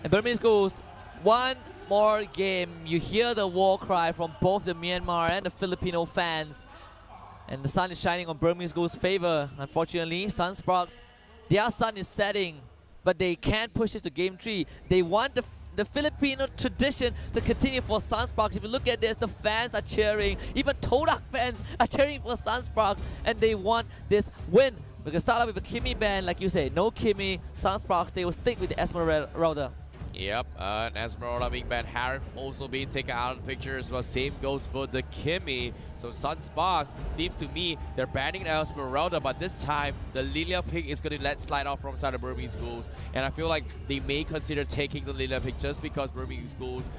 And BURMESE goes one more game. You hear the war cry from both the Myanmar and the Filipino fans. And the sun is shining on BURMESE Go's favor. Unfortunately, Sunsparks, their sun is setting, but they can't push it to game 3. They want the Filipino tradition to continue for Sunsparks. If you look at this, the fans are cheering. Even Todak fans are cheering for Sunsparks, and they want this win. We can start off with a Kimmy ban, like you say. No Kimmy, Sunsparks, they will stick with the Esmeralda. Yep, and Esmeralda being banned, Harif also being taken out of the picture as well. Same goes for the Kimmy. So Sunsparks, seems to me, they're banning Esmeralda, but this time the Lilia pick is going to let slide off from side of BURMESE Ghouls. And I feel like they may consider taking the Lilia pick just because BURMESE Ghouls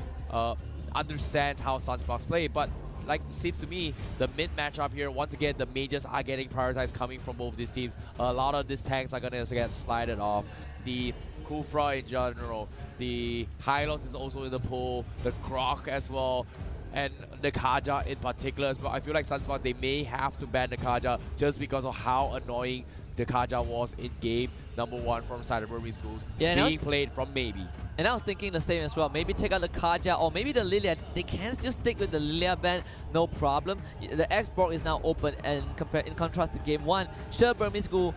understands how Sunsparks play. But like it seems to me, the mid matchup here, once again, the mages are getting prioritized coming from both these teams. A lot of these tanks are going to get slided off. The Kufra in general, the Hylos is also in the pool, the Grok as well, and the Kaja in particular as well. I feel like Sunsparks, they may have to ban the Kaja just because of how annoying the Kaja was in game number 1 from side of BURMESE Ghouls, being played from maybe. And I was thinking the same as well. Maybe take out the Kaja or maybe the Lilia. They can still stick with the Lilia ban, no problem. The X-Borg is now open, and in contrast to game 1, sure, BURMESE Ghoul,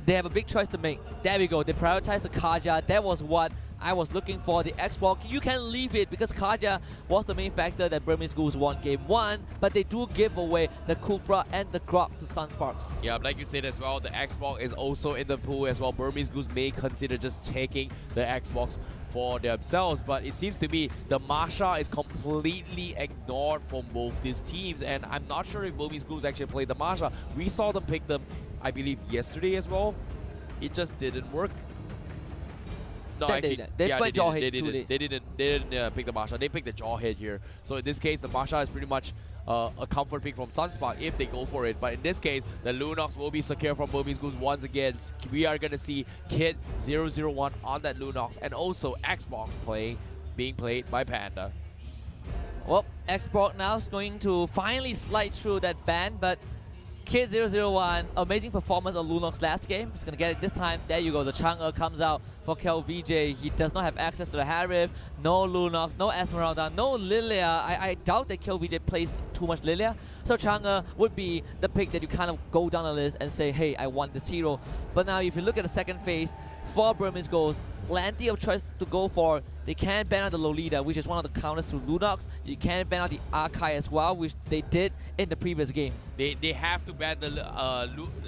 they have a big choice to make. There we go. They prioritize the Kaja. That was what I was looking for. The X-Borg, you can leave it because Kaja was the main factor that BURMESE Ghouls won game 1, but they do give away the Kufra and the Grok to Sunsparks. Yeah, like you said as well, the Xbox is also in the pool as well. BURMESE Ghouls may consider just taking the Xbox for themselves, but it seems to me the Masha is completely ignored from both these teams, and I'm not sure if BURMESE Ghouls actually played the Masha. We saw them pick them, I believe, yesterday as well. It just didn't work. No, actually, they didn't pick the Masha. They picked the Jawhead here. So in this case, the Masha is pretty much a comfort pick from Sunspark if they go for it. But in this case, the Lunox will be secure from BURMESE Ghouls once again. We are going to see Kid 001 on that Lunox, and also Xbox being played by Panda. Well, Xbox now is going to finally slide through that ban, but Kid 001, amazing performance on Lunox last game. He's going to get it this time. There you go. The Chang'e comes out for KelVJ. He does not have access to the Harif. No Lunox, no Esmeralda, no Lilia. I doubt that KelVJ plays too much Lilia. So Chang'e would be the pick that you kind of go down the list and say, hey, I want this hero. But now if you look at the second phase, for BURMESE Ghouls, plenty of choice to go for. They can ban out the Lolita, which is one of the counters to Lunox. You can ban out the Arkai as well, which they did in the previous game. They have to ban the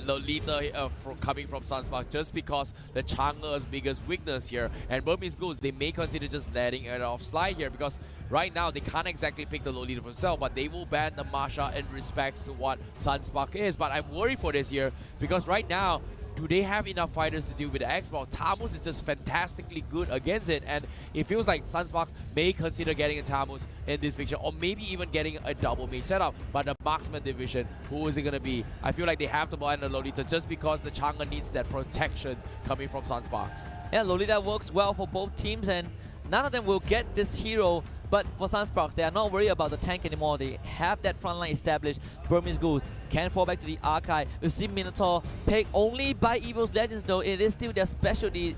Lolita coming from Sunspark just because the Chang'e's biggest weakness here. And BURMESE Ghouls, they may consider just letting it off slide here because right now they can't exactly pick the Lolita for themselves, but they will ban the Masha in respects to what Sunspark is. But I'm worried for this year because right now, do they have enough fighters to deal with the Xbox? Tamus is just fantastically good against it, and it feels like Sunsparks may consider getting a Tamus in this picture, or maybe even getting a double mage setup. But the marksman division, who is it going to be? I feel like they have to ban the Lolita just because the Chang'e needs that protection coming from Sunsparks. Yeah, Lolita works well for both teams, and none of them will get this hero. But for Sunsparks, they are not worried about the tank anymore. They have that front line established. BURMESE Ghouls can fall back to the Archive. We've seen Minotaur picked only by Evil's Legends, though. It is still their specialty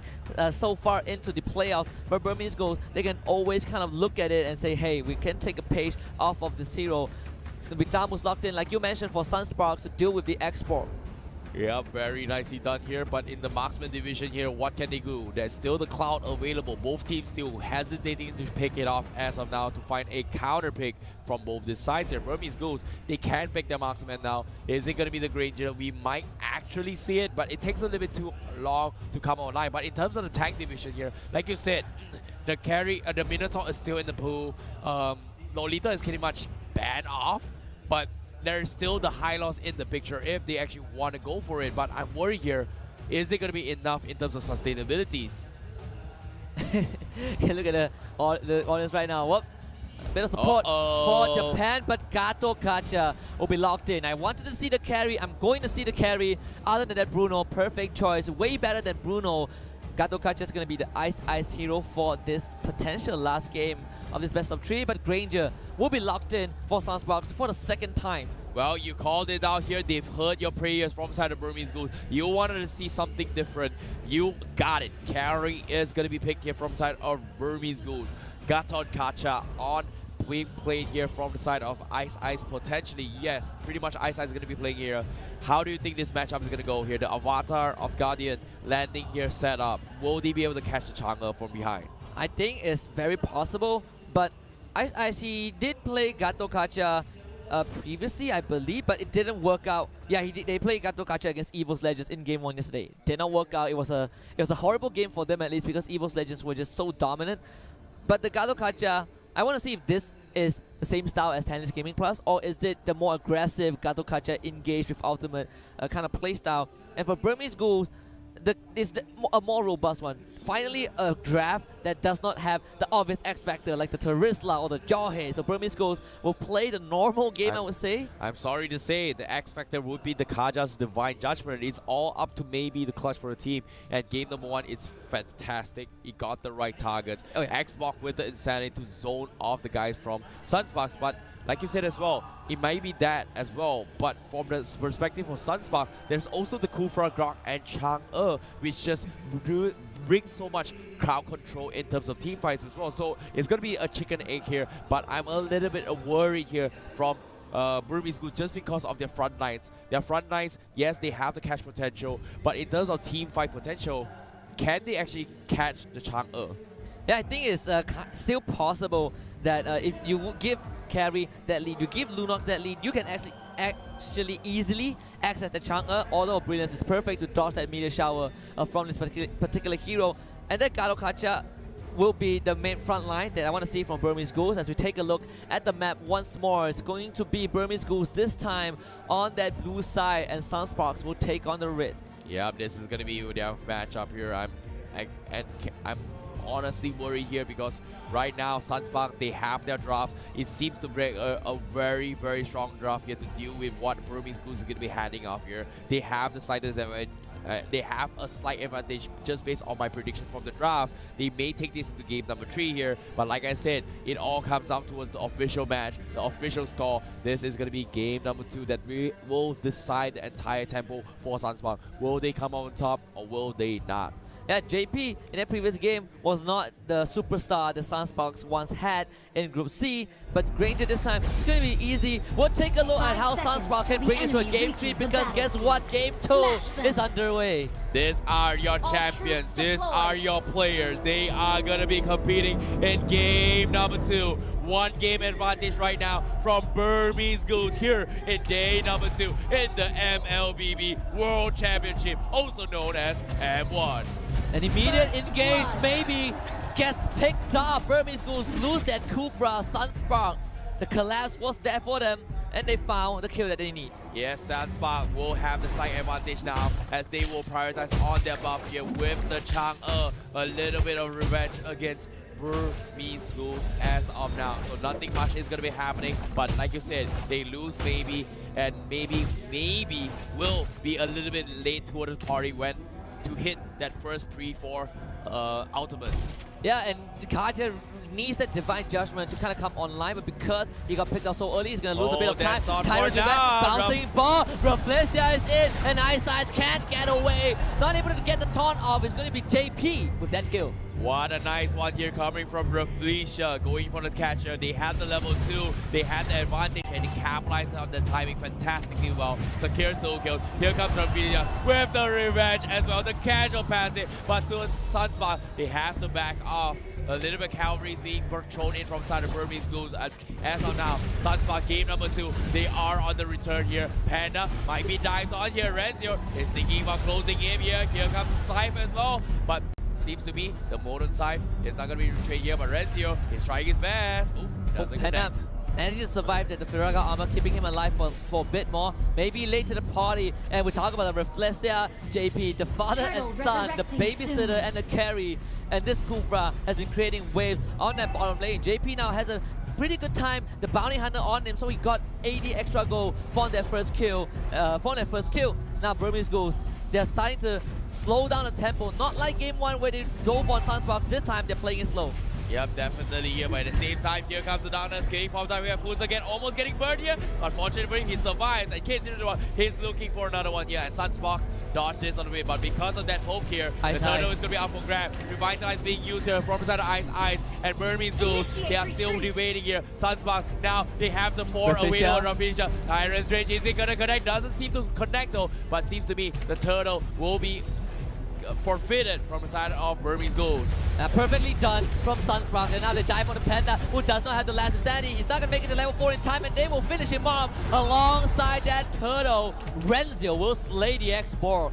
so far into the playoffs. But BURMESE Ghouls, they can always kind of look at it and say, hey, we can take a page off of this hero. It's going to be Damus locked in, like you mentioned, for Sunsparks to deal with the export. Yeah, very nicely done here, but in the marksman division here, what can they do? There's still the Cloud available. Both teams still hesitating to pick it off as of now to find a counter pick from both these sides here. BURMESE Ghouls, they can pick their marksman now. Is it going to be the Granger? We might actually see it, but it takes a little bit too long to come online. But in terms of the tank division here, like you said, the carry, the Minotaur is still in the pool. Lolita is pretty much banned off, but there's still the Hylos in the picture if they actually want to go for it. But I'm worried here, is it going to be enough in terms of sustainabilities? Look at the audience right now. Whoop. A bit of support for Japan, but Gato Kacha will be locked in. I wanted to see the carry. I'm going to see the carry. Other than that, Bruno, perfect choice. Way better than Bruno. Gato Kacha is going to be the Ice hero for this potential last game of this best of 3, but Granger will be locked in for Sunsparks for the second time. Well, you called it out here. They've heard your prayers from side of Burmese Ghouls. You wanted to see something different. You got it. Carry is going to be picked here from side of Burmese Ghouls. Gatot Kacha on being played here from the side of Ice Ice potentially. Yes, pretty much Ice Ice is going to be playing here. How do you think this matchup is going to go here? The Avatar of Guardian landing here set up. Will they be able to catch the Chang'e from behind? I think it's very possible, but Ice Ice, he did play Gatot Kacha previously, I believe, but it didn't work out. Yeah, they played Gatot Kacha against Evo's Legends in game 1 yesterday. Did not work out. It was a horrible game for them, at least, because Evo's Legends were just so dominant. But the Gatot Kacha, I want to see if this is the same style as Tennis Gaming Plus, or is it the more aggressive Gatot Kacha engaged with ultimate kind of play style. And for Burmese Ghouls, it's a more robust one. Finally, a draft that does not have the obvious X factor like the Terisla or the Jawhead. So Burmese Ghouls will play the normal game, I would say. I'm sorry to say, the X factor would be the Kaja's Divine Judgment. It's all up to maybe the clutch for the team. And game number 1, it's fantastic. He got the right targets. Oh, yeah. Xbox with the insanity to zone off the guys from Sunsparks. But like you said as well, it might be that as well. But from the perspective of Sunsparks, there's also the Kufra, Grok, and Chang'e, which just brings so much crowd control in terms of team fights as well. So it's going to be a chicken egg here. But I'm a little bit worried here from Burmese Ghouls just because of their front lines. Their front lines, yes, they have the catch potential. But in terms of team fight potential, can they actually catch the Chang'e? Yeah, I think it's still possible that if you give Carry that lead, you give Lunox that lead, you can actually easily access the Chang'e. Although Brilliance is perfect to dodge that meteor shower from this particular hero. And that Gatot Kacha will be the main front line that I want to see from Burmese Ghouls. As we take a look at the map once more, it's going to be Burmese Ghouls this time on that blue side, and Sunsparks will take on the red. Yeah, this is going to be their matchup here. I'm honestly worried here because right now Sunspark, they have their drops. It seems to bring a very, very strong drop here to deal with what Burmese Ghouls is going to be handing off here. They have the slightest advantage. They have a slight advantage just based on my prediction from the drafts. They may take this into game number 3 here, but like I said, it all comes down towards the official match, the official score. This is going to be game number 2 that will decide the entire tempo for Sunspark. Will they come out on top or will they not? Yeah, JP in that previous game was not the superstar the Sunsparks once had in Group C, but Granger this time, it's going to be easy. We'll take a look at how Sunsparks can bring it to a game 3, because guess what? Game 2 is underway. These are your champions. These are your players. They are going to be competing in game number 2. 1 game advantage right now from Burmese Ghouls here in day number 2 in the MLBB World Championship, also known as M1. An immediate engage maybe gets picked up. Burmese Ghouls lose that Kufra, Sunspark. The collapse was there for them, and they found the kill that they need. Yes, Sunspark will have the slight advantage now as they will prioritize on their buff here with the Chang'e. A little bit of revenge against Burmese Ghouls as of now. So nothing much is going to be happening, but like you said, they lose maybe, and maybe will be a little bit late toward the party when to hit that first pre-4 ultimates. Yeah, and Kaja needs that Divine Judgment to kind of come online, but because he got picked up so early, he's going to lose a bit of time. Tyrant bouncing ball, Reflexia is in, and Ice Ice can't get away. Not able to get the taunt off. It's going to be JP with that kill. What a nice one here coming from Reflecia, going for the catcher. They had the level 2, they had the advantage, and they capitalized on the timing fantastically well. Secure solo kill. Here comes Reflecia with the revenge as well, the casual passive. But soon Sunspark, they have to back off. A little bit cavalry is being thrown in from side of Burmese Ghouls. As of now, Sunspark game number 2, they are on the return here. Panda might be dived on here. Renzio is thinking about closing in here. Here comes the Slife as well. But seems to be the Modern Scythe is not going to be retrieved here, but Renzio is trying his best. Ooh, doesn't connect. And he just survived it, the Firaga armor, keeping him alive for a bit more. Maybe late to the party, and we talk about the Reflexia, JP, the father and son, the babysitter and the carry. And this Kufra has been creating waves on that bottom lane. JP now has a pretty good time, the bounty hunter on him, so he got 80 extra gold from that first kill. Now Burmese Ghouls, they're starting to slow down the tempo, not like game 1 where they dove on Sunsparks. This time they're playing it slow. Yep, definitely here. But at the same time, here comes the darkness. King pops out here. Pulls again, almost getting burned here. Unfortunately, he survives. And K01, he's looking for another one here. And Sunsparks dodged this on the way. But because of that poke here, the turtle is going to be up for grab. Revitalize being used here from inside the Ice. And BURMESE GHOULS, they are still debating here. Sunsparks, now they have the 4 away on Rampage. Tyrant's Rage, is it going to connect? Doesn't seem to connect though. But seems to me the turtle will be forfeited from the side of BURMESE GHOULS. Perfectly done from Sunsparks, and now they dive on the Panda, who does not have the last standing. He's not going to make it to level 4 in time, and they will finish him off alongside that turtle. Renzio will slay the X-Ball.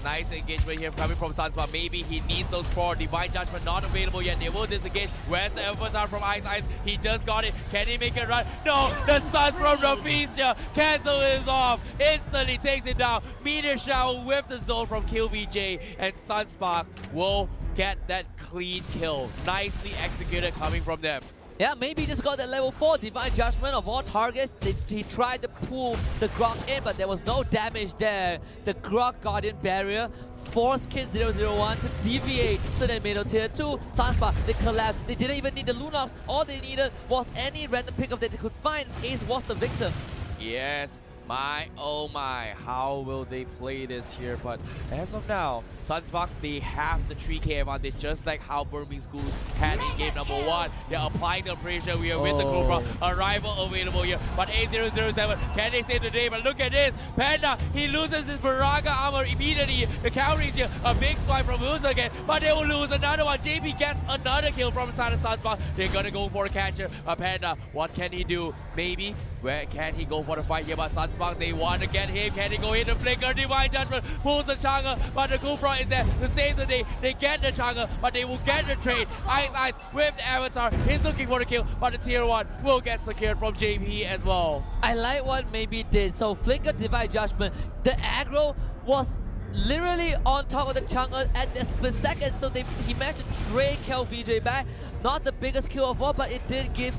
Nice engagement here coming from Sunsparks. Maybe he needs those 4. Divine Judgment not available yet. They will disengage. Where's the Avatar from Ice? He just got it. Can he make it run? No! The Suns from Rampage cancel him off. Instantly takes it down. Meteor Shower with the zone from KillVJ. And Sunsparks will get that clean kill. Nicely executed coming from them. Yeah, maybe just got that level 4 Divine Judgment of all targets. He tried to pull the Grok in, but there was no damage there. The Grok Guardian Barrier forced Kid001 to deviate to the middle tier 2. Sunsparks, they collapsed. They didn't even need the Lunox. All they needed was any random pickup that they could find. Ace was the victim. Yes. My, oh my, how will they play this here? But as of now, Sunsparks, they have the 3k advantage, just like how BURMESE GHOULS had in game number 1. They're applying the pressure here with the Cobra. Arrival available here. But A007, can they save the day? But look at this. Panda, he loses his Baraka armor immediately. The counter is here. A big swipe from Woods again. But they will lose another one. JP gets another kill from inside of Sunsparks. They're gonna go for a catcher. Panda, what can he do? Maybe. Where can he go for the fight here? But Sunsparks, they want to get him. Can he go in the flicker? Divine Judgment pulls the Chang'e, but the Cobra is there to save the day. They get the Chang'e, but they will get the trade. Ice with the Avatar. He's looking for the kill, but the tier 1 will get secured from JP as well. I like what maybe did. So flicker Divine Judgment. The aggro was literally on top of the Chang'e at the split second, so he managed to trade KillVJ back. Not the biggest kill of all, but it did give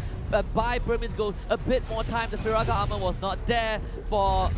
by BURMESE GHOULS a bit more time. The Firaga armor was not there for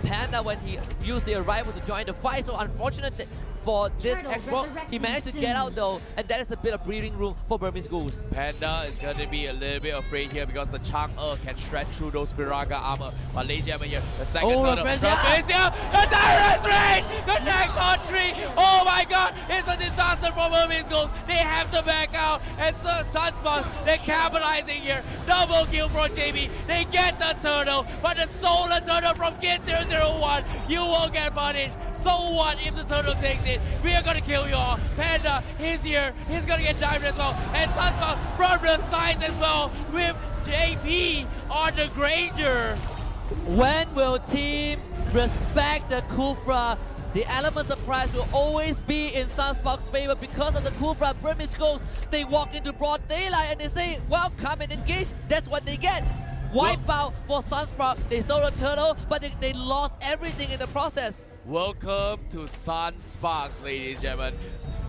Panda when he used the arrival to join the fight. So unfortunate for this X-Bro, he managed to get out though, and that is a bit of breathing room for BURMESE GHOULS. Panda is going to be a little bit afraid here because the Chang'e can shred through those Firaga armor. But ladies and gentlemen here, the second turtle from Asia, the Tyrant's Rage connects on 3. Oh my god, it's a disaster for BURMESE GHOULS. They have to back out, and Sunsparks, they're capitalizing here. Double kill from JB. They get the turtle, but the solar turtle from Kid001, you won't get punished. So what if the turtle takes it? We are gonna kill you all. Panda, he's here. He's gonna get dived as well. And Sunsparks from the sides as well with JP on the Granger. When will team respect the Kufra? The element of surprise will always be in Sunsparks' favor because of the Kufra. BURMESE GHOULS, they walk into broad daylight and they say, well, come and engage. That's what they get. Wipe out for Sunsparks. They stole the turtle, but they lost everything in the process. Welcome to Sunsparks, ladies and gentlemen.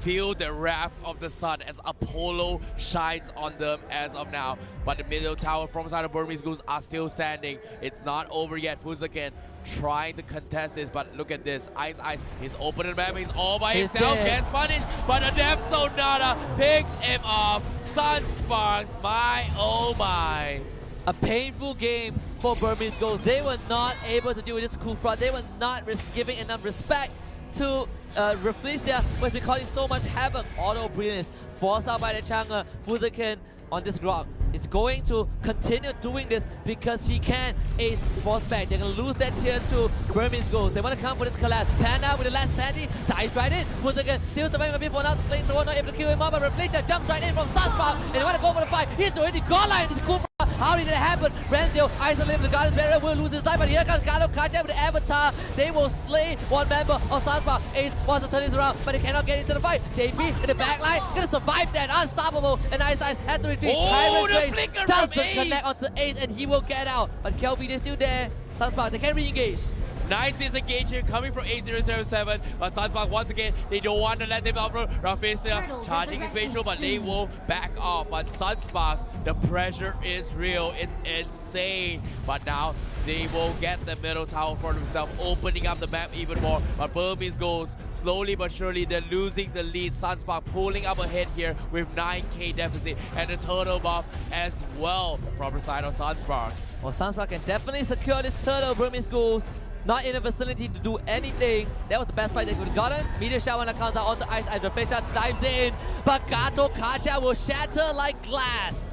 Feel the wrath of the sun as Apollo shines on them as of now. But the middle tower from side of BURMESE GHOULS are still standing. It's not over yet. Fuzaken trying to contest this, but look at this. Ice, he's opening the map. He's all by himself. Gets punished, but the Death Sonata picks him off. Sunsparks, my oh my. A painful game for BURMESE GHOULS. They were not able to deal with this Kufra. They were not giving enough respect to Rafflesia, was causing so much havoc. Auto brilliance forced out by the Chang'e. Fuzaken on this Grok is going to continue doing this because he can ace force back. They're going to lose that tier 2 BURMESE GHOULS. They want to come for this collapse. Panda with the last Sandy dives right in. Fuzaken still surviving a bit for now. Flamethrower not able to kill him off, but Rafflesia jumps right in from Sunsparks and they want to go for the fight. He's already gone line. This Kufra. How did it happen? Renzio isolated the Guardian Barrier, will lose his life, but here comes Carlo Kaja with the Avatar. They will slay one member of Sunsparks. Ace wants to turn this around, but he cannot get into the fight. JP in the back line, gonna survive that, unstoppable. And Ice has to retreat. Tyrant Drain doesn't connect onto Ace, and he will get out. But Kelvin is still there. Sunsparks, they can re-engage. Nice disengagement coming from 8077, but Sunsparks once again, they don't want to let them out. Rafael charging his facial, but they will back off. But Sunsparks, the pressure is real. It's insane. But now they will get the middle tower for themselves, opening up the map even more. But BURMESE goes slowly but surely. They're losing the lead. Sunsparks pulling up ahead here with 9k deficit and a turtle buff as well from the side of Sunsparks. Well, Sunsparks can definitely secure this turtle. BURMESE goes not in a vicinity to do anything. That was the best fight they could have gotten. Meteor shower when it comes out onto ice. Reflection dives in, but Gato Kaja will shatter like glass.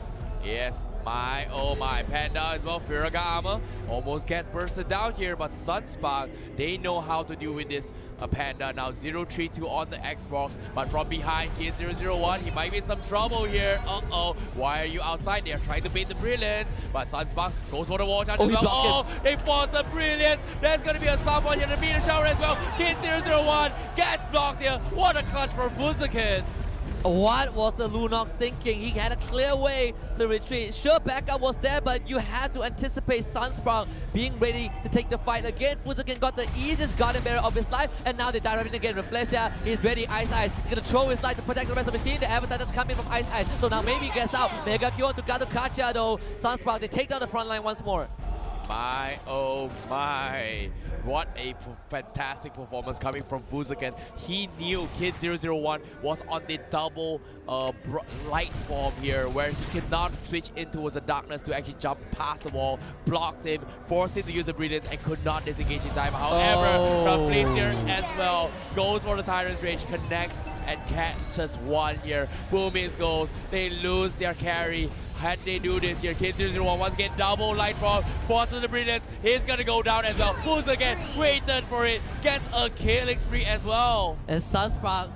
Yes, my oh my. Panda as well, Firaga armor almost get bursted down here, but Sunsparks, they know how to deal with this. Panda now 0-3-2 on the Xbox, but from behind here's 0-0-1. He might be in some trouble here. Uh-oh, why are you outside? They're trying to bait the Brilliance, but Sunsparks goes for the wall charge as well. Oh, they force the Brilliance. There's going to be a someone here, the meteor shower as well. Kid 0-0-1 gets blocked here. What a clutch for Fuzukin. What was the Lunox thinking? He had a clear way to retreat. Sure, backup was there, but you had to anticipate Sunsparks being ready to take the fight again. Fuzukin got the easiest guardian barrier of his life, and now they're diving again. Reflexia, he's ready. Ice. He's gonna throw his light to protect the rest of his team. The avatar that's coming from Ice. So now maybe he gets out. Mega Q onto Gato Kacha though. Sunsparks, they take down the front line once more. My oh my. What a fantastic performance coming from Fuzukin. He knew Kid 001 was on the double light form here, where he cannot switch into the darkness to actually jump past the wall, blocked him, forced him to use the Brilliance, and could not disengage in time. However, here as well goes for the Tyrant's Rage, connects and catches one here. BURMESE goes, they lose their carry. Had they do this here, Kid 001 once again double light form, forces the Brilliance. He's gonna go down as well. Who's again waited for it, gets a killing spree as well. And Sunsparks,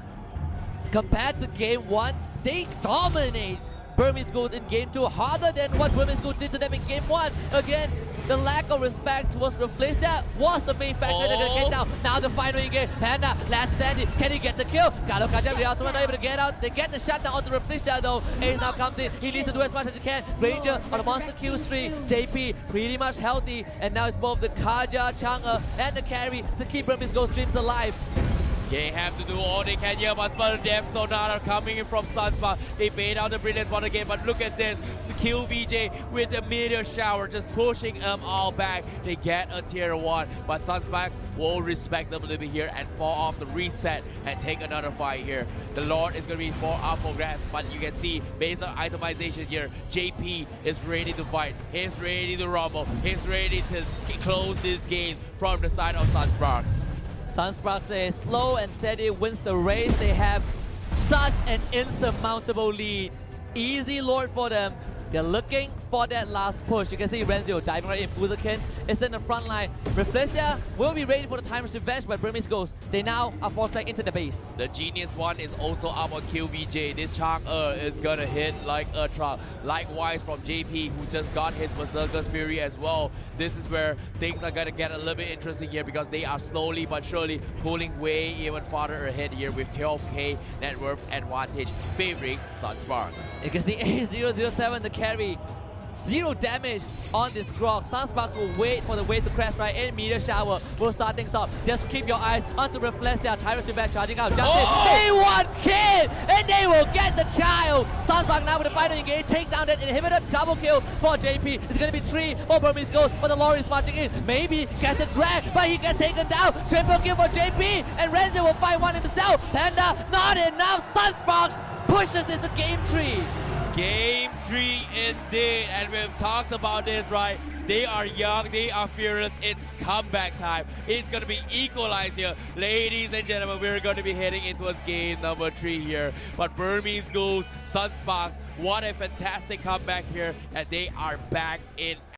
compared to game 1, they dominate. BURMESE goes in game 2 harder than what BURMESE go did to them in game 1. Again, the lack of respect towards Reflexia was the main factor that they get down. Now the final game, Panda, last standing, can he get the kill? Gato Kaja, the ultimate not able to get out. They get the shutdown onto Reflexia though. Ace now comes in, he needs to do as much as he can. Ranger on the monster kill streak, JP pretty much healthy, and now it's both the Kaja, Chang'e, and the carry to keep BURMESE Go streams alive. They have to do all they can here, but Spell Death Sonata coming in from Sunsparks. They bait out the Brilliance one again, but look at this. Kill VJ with the meteor shower, just pushing them all back. They get a tier 1, but Sunsparks will respect them a little bit here and fall off the reset and take another fight here. The Lord is going to be up for grabs, but you can see based on itemization here, JP is ready to fight. He's ready to rumble. He's ready to close this game from the side of Sunsparks. Sunsparks is slow and steady, wins the race. They have such an insurmountable lead. Easy Lord for them. They're looking for that last push. You can see Renzo diving right in. Fuzukin is in the front line. Reflexia will be ready for the Timer's Revenge, but BURMESE goes. They now are forced back into the base. The Genius one is also up on QVJ. This Chang'e is gonna hit like a truck. Likewise from JP, who just got his Berserker's Fury as well. This is where things are gonna get a little bit interesting here, because they are slowly but surely pulling way even farther ahead here with 12k net worth advantage favoring Sunsparks. You can see A007, the carry. 0 damage on this Grog. Sunsparks will wait for the wave to crash right in. Meteor shower will start things off. Just keep your eyes onto Reflexia. Tyrant's Revenge charging out. Just they want Kid, and they will get the child. Sunsparks now with the final engage. Take down that inhibitor. Double kill for JP. It's going to be 3 for BURMESE goes, but the Lord is marching in. Maybe gets a drag, but he gets taken down. Triple kill for JP, and Renzo will find one himself. Panda, not enough. Sunsparks pushes into game 3. Game 3 indeed, and we've talked about this, right? They are young, they are fearless, it's comeback time. It's going to be equalized here. Ladies and gentlemen, we're going to be heading into game number 3 here. But BURMESE goes, Sunsparks, what a fantastic comeback here, and they are back in